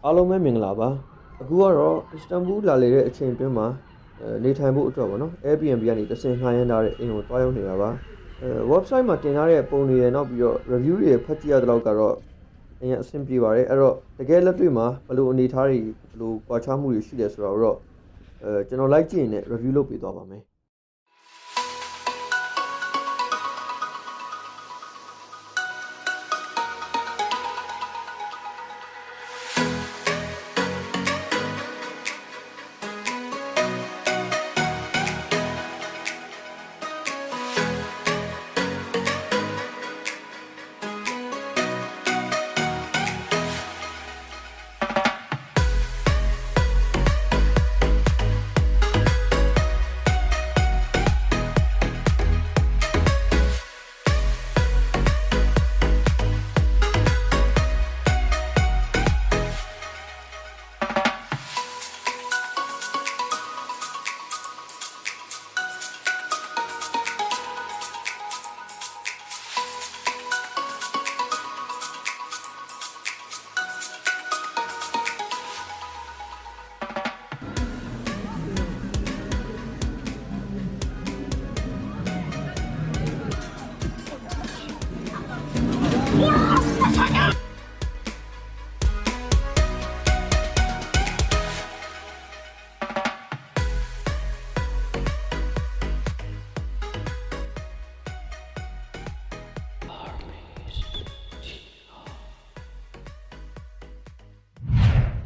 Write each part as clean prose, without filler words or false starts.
အားလုံးပဲမင်္ဂလာပါအခုကတော့ Istanbul လာလေတဲ့အချိန်အတွင်းမှာနေထိုင်ဖို့အတွက်ပေါ့နော် Airbnb ကနေတစ်ဆင့်ငှားရမ်းထားတဲ့အိမ်ကိုတွားရောက်နေတာပါwebsite မှာတင်ထားတဲ့ပုံတွေရနောက်ပြီးတော့ review တွေဖတ်ကြည့်ရတဲ့လောက်ကတော့အရင်အဆင်ပြေပါတယ်အဲ့တော့တကယ်လက်တွေ့မှာဘယ်လိုအနေအထားတွေဘယ်လိုကွာခြားမှုတွေရှိတယ်ဆိုတော့ကျွန်တော်လိုက်ကြည့်ရင်လည်း review လုပ်ပေးသွားပါမယ်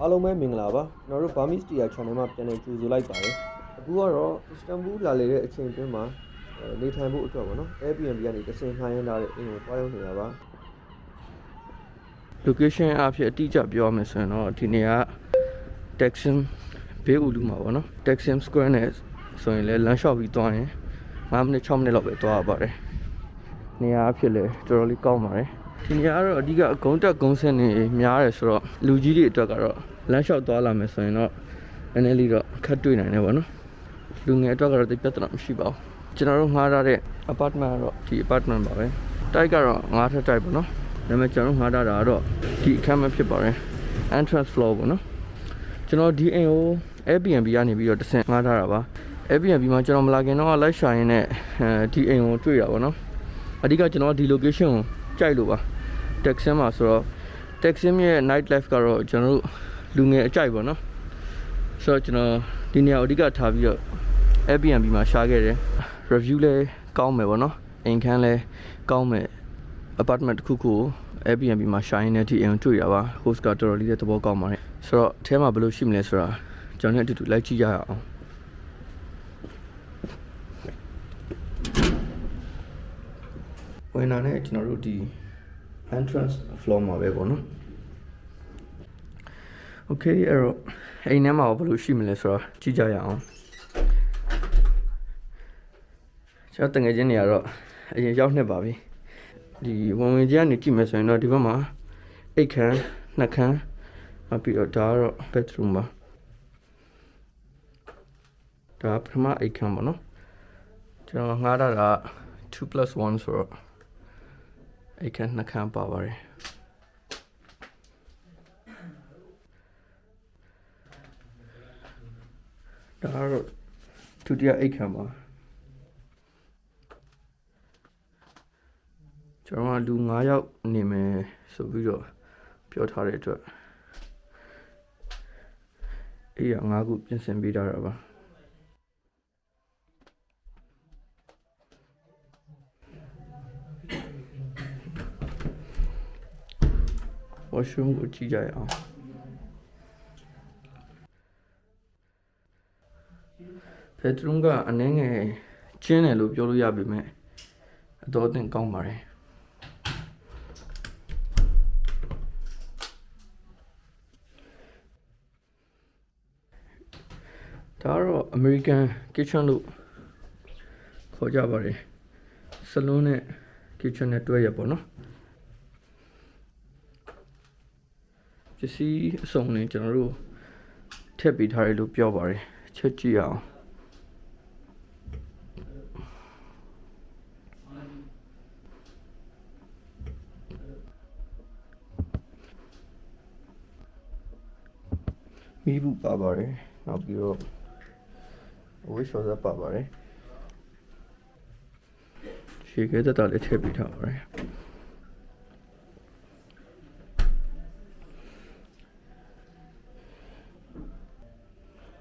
အားလုံးပဲမင်္ဂလာပါကျွန်တော်တို့ Burmese channel မှာပြန်လည်ကြိုဆိုလိုက်ပါတယ်အခုကတော့ Istanbul လာလေတဲ့အချိန်အတွင်းမှာနေထိုင်ဖို့အတွက်ပေါ့နော် Airbnb ကနေတစ်ဆင့်ငှားရမ်းထားတဲ့အိမ်ကိုတွားရောက်နေတာပါ location အဖြစ်အတိအကျပြောရမယ်ဆိုရင်တော့ဒီနေရာ Taksim ဘေးဦးလူမှာပေါ့နော် Taksim Square နဲ့ဆိုရင်လည်းလမ်းလျှောက်ပြီးသွားရင်5မိနစ်6မိနစ်လောက်ပဲသွားရပါတယ်နေရာအဖြစ်လည်းတော်တော်လေးကောင်းပါတယ်ဒီနေရာကတော့အဓိကအကုန်းတက်ကုန်းဆင်းနေများတယ်ဆိုတော့လူကြီးတွေအတွက်ကတော့လမ်းလျှောက်သွားလာမယ်ဆိုရင်တော့နည်းနည်းလေးတော့ခက်တွေ့နိုင်တယ်ပေါ့နော်လူငယ်အတွက်ကတော့တိတ်ပြဿနာမရှိပါဘူးကျွန်တော်တို့ငှားထားတဲ့ apartment ကတော့ဒီ apartment ပါပဲတိုက်ကတော့9ထပ်တိုက်ပေါ့နော်ဒါပေမဲ့ကျွန်တော်တို့ငှားထားတာကတော့ဒီအခန်းပဲဖြစ်ပါတယ် entrance floor ပေါ့နော်ကျွန်တော်ဒီအိမ်ကို Airbnb ကနေပြီးတော့တစ်ဆင့်ငှားထားတာပါ Airbnb မှာကျွန်တော်မလာခင်တော့လိုက်ရှာရင်းနဲ့ဒီအိမ်ကိုတွေ့တာပေါ့နော်အဓိကကျွန်တော်ဒီ location ကိုကြိုက်လို့ပါ Taksim မှာဆိုတော့ Taksim ရဲ့ Nightlife ကတော့ကျွန်တော်တို့လူငယ်အကြိုက်ပေါ့နော်ဆိုတော့ကျွန်တော်ဒီနေရာကိုအဓိကထားပြီးတော့ Airbnb မှာရှာခဲ့တယ် review လည်းကောင်းမယ်ပေါ့နော်အိမ်ခန်းလည်းကောင်းမယ် apartment တစ်ခုခုကို Airbnb မှာရှာရင်းနဲ့ဒီအိမ်ကိုတွေ့တာပါ host ကတော်တော်လေးသဘောကောင်းပါတယ်ဆိုတော့အထဲမှာဘယ်လိုရှိမလဲဆိုတာကျွန်တော်နဲ့အတူတူလိုက်ကြည့်ကြရအောင်ဝင်လာနဲ့ကျွန်တော်တို့ဒီ entrance floor မှာပဲပေါ့နော် okay အဲ့တော့အိမ်ထဲမှာဘယ်လိုရှိမလဲဆိုတာကြည့်ကြရအောင်ကျွန်တော်တငယ်ချင်းတွေကတော့အရင်ရောက်နေပါပြီဒီဝင်ကြီးကနေကြည့်မယ်ဆိုရင်တော့ဒီဘက်မှာအိတ်ခန်းနှစ်ခန်းပြီးတော့ဒါကတော့ bedroom ပါဒါပထမအိတ်ခန်းပေါ့နော်ကျွန်တော်ငှားတာက 2+1 ဆိုတော့အိတ်ခန်းနှစ်ခန်းပါပါတယ်ဒါကတော့ဒုတိယအိတ်ခန်းပါကျွန်တော်ကလူ9ယောက်နေမယ်ဆိုပြီးတော့ပြောထားတဲ့အတွက်အေးရ9ခုပြင်ဆင်ပေးထားတာပါwashroom ကိုကြည့်ကြရအောင်bedroom ကအနည်းငယ်ကျင်းတယ်လို့ပြောလို့ရပေမဲ့အတော်အသင့်ကောင်းပါတယ်ဒါကတော့ American kitchen လို့ခေါ်ကြပါတယ်ဆလွန်းနဲ့ kitchen နဲ့တွဲရပေါ့နော်ပစ္စည်းအစုံနဲ့ကျွန်တော်တို့ထည့်ပေးထားတယ်လို့ပြောပါတယ်ချက်ကြည့်အောင် ဒ မီးဘူးပါပါတယ်နောက်ပြီးတော့ဝိရှော်သက်ပါပါတယ်ရှေ့ကတက်တာလေးထည့်ပေးထားပါတယ်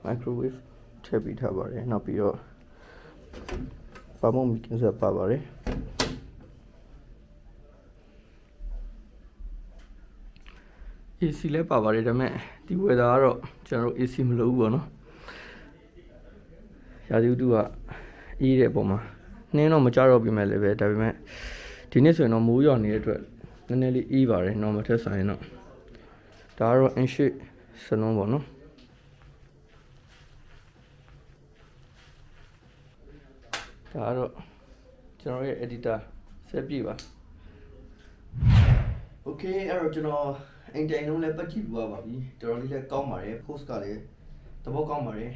microwave ထည့်ပေးထားပါတယ်နောက်ပြီးတော့ဘာမှမကင်းစားပါပါတယ်AC လည်းပါပါတယ်ဒါပေမဲ့ဒီ weather ကတော့ကျွန်တော်တို့ AC မလုပ်ဘူးပေါ့နော်ရာသီဥတုကအေးတဲ့ပုံမှာနှင်းတော့မကြတော့ပြင်မဲ့လည်းပဲဒါပေမဲ့ဒီနေ့ဆိုရင်တော့မိုးရွာနေတဲ့အတွက်နည်းနည်းလေးအေးပါတယ် normal ထက်ဆိုင်တော့ဒါကတော့ inshade စလုံးပေါ့နော်ဒါကတော့ကျွန်တော်ရဲ့ editor ဆက်ပြပါ okay အဲ့တော့ကျွန်တော်အိမ်တိုင်လုံးလည်းပတ်ကြည့်ပြီးပါပြီတော်တော်လေးလည်းကောင်းပါတယ် post ကလည်းသဘောကောင်းပါတယ်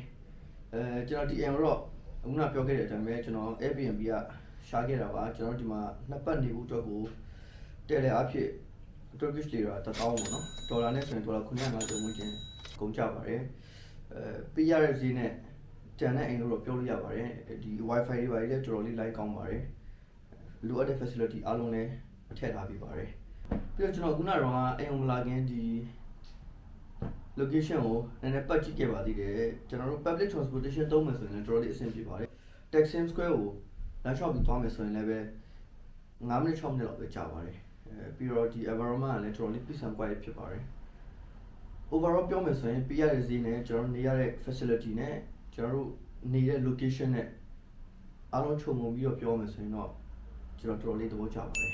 ကျွန်တော်ဒီအိမ်တော့အခုနပြောခဲ့တဲ့အတိုင်းပဲကျွန်တော် Airbnb ကရှာခဲ့တာပါကျွန်တော်ဒီမှာနှစ်ပတ်နေဖို့အတွက်ကိုတဲလေအဖြစ် Turkish lira 1000ပေါ့နော်ဒေါ်လာနဲ့ဆိုရင်ဒေါ်လာ950ဝန်းကျင်ကုန်ကြပါတယ်ပေးရတဲ့ဈေးနဲ့တန်တဲ့အိမ်လို့တော့ပြောလို့ရပါတယ်ဒီ Wi-Fi တွေပါလည်းတော်တော်လေး live ကောင်းပါတယ်လိုအပ်တဲ့ facility အားလုံးလည်းထည့်ထားပေးပါတယ်ပြီးတော့ကျွန်တော်ခုနကတော့အိမ်အောင်လာခင်ဒီ location ကိုနည်းနည်းပတ်ကြည့်ခဲ့ပါသေးတယ်ကျွန်တော်တို့ public transportation သုံးမယ်ဆိုရင်လည်းတော်တော်လေးအဆင်ပြေပါတယ် Taksim Square ကိုလမ်းလျှောက်ပြီးသွားမယ်ဆိုရင်လည်းပဲ9မိနစ်6မိနစ်လောက်ပဲကြာပါတယ်ပြီးတော့ဒီ environment ကလည်းတော်တော်လေး peace and quiet ဖြစ်ပါတယ် overall ပြောမယ်ဆိုရင်ပေးရတဲ့ဈေးနဲ့ကျွန်တော်နေရတဲ့ facility နဲ့ကျွန်တော်တို့နေတဲ့ location နဲ့အားလုံးခြုံငုံပြီးတော့ပြောမယ်ဆိုရင်တော့ကျွန်တော်တော်တော်လေးသဘောကျပါတယ်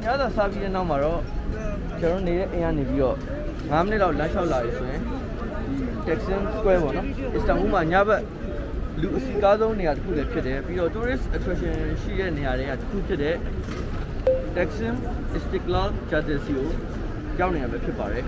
ညသာစားပြီးတဲ့နောက်မှာတော့ကျွန်တော်နေတဲ့အိမ်ကနေပြီးတော့9မိနစ်လောက်လမ်းလျှောက်လာပြီဆိုရင်ဒီ Taksim Square ပေါ့နော် Istanbul မှာညဘက်လူအစီကားဆုံးနေရာတစ်ခုလည်းဖြစ်တယ်ပြီးတော့ tourist attraction ရှိတဲ့နေရာတွေကတစ်ခုဖြစ်တဲ့ Taksim Istiklal Caddesi ကိုကြောက်နေရပဲဖြစ်ပါတယ်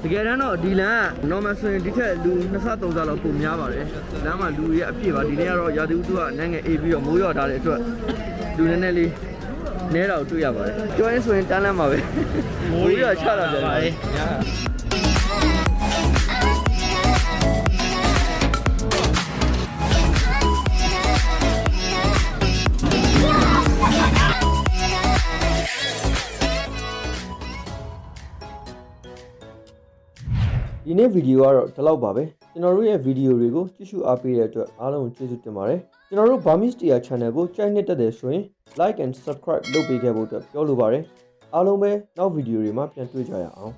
တကယ်တမ်းတော့ဒီလမ်းက normal ဆိုရင်ဒီထက်လူ2ဆ3ဆလောက်ပိုများပါတယ်လမ်းမှာလူတွေအပြည့်ပါဒီနေ့ကတော့ရာသီဥတုကနိုင်ငံအေးပြီးတော့မိုးရွာထားတဲ့အတွက်လူနည်းနည်းလေးနဲတာကိုတွေ့ရပါတယ်ပြောရင်ဆိုရင်တန်းလမ်းမှာပဲမိုးရွာချလာတယ်ပါတယ်ဒီနေ့ဗီဒီယိုကတော့ဒီလောက်ပါပဲကျွန်တော်တို့ရဲ့ဗီဒီယိုတွေကိုကြည့်ရှုအားပေးတဲ့အတွက်အားလုံးကိုကျေးဇူးတင်ပါတယ်ကျွန်တော်တို့ Burmese channel ကိုကြိုက်နှစ်တယ်ဆိုရင် like and subscribe လုပ်ပေးခဲ့ဖို့အတွက်ပြောလိုပါတယ်အားလုံးပဲနောက်ဗီဒီယိုတွေမှာပြန်တွေ့ကြရအောင်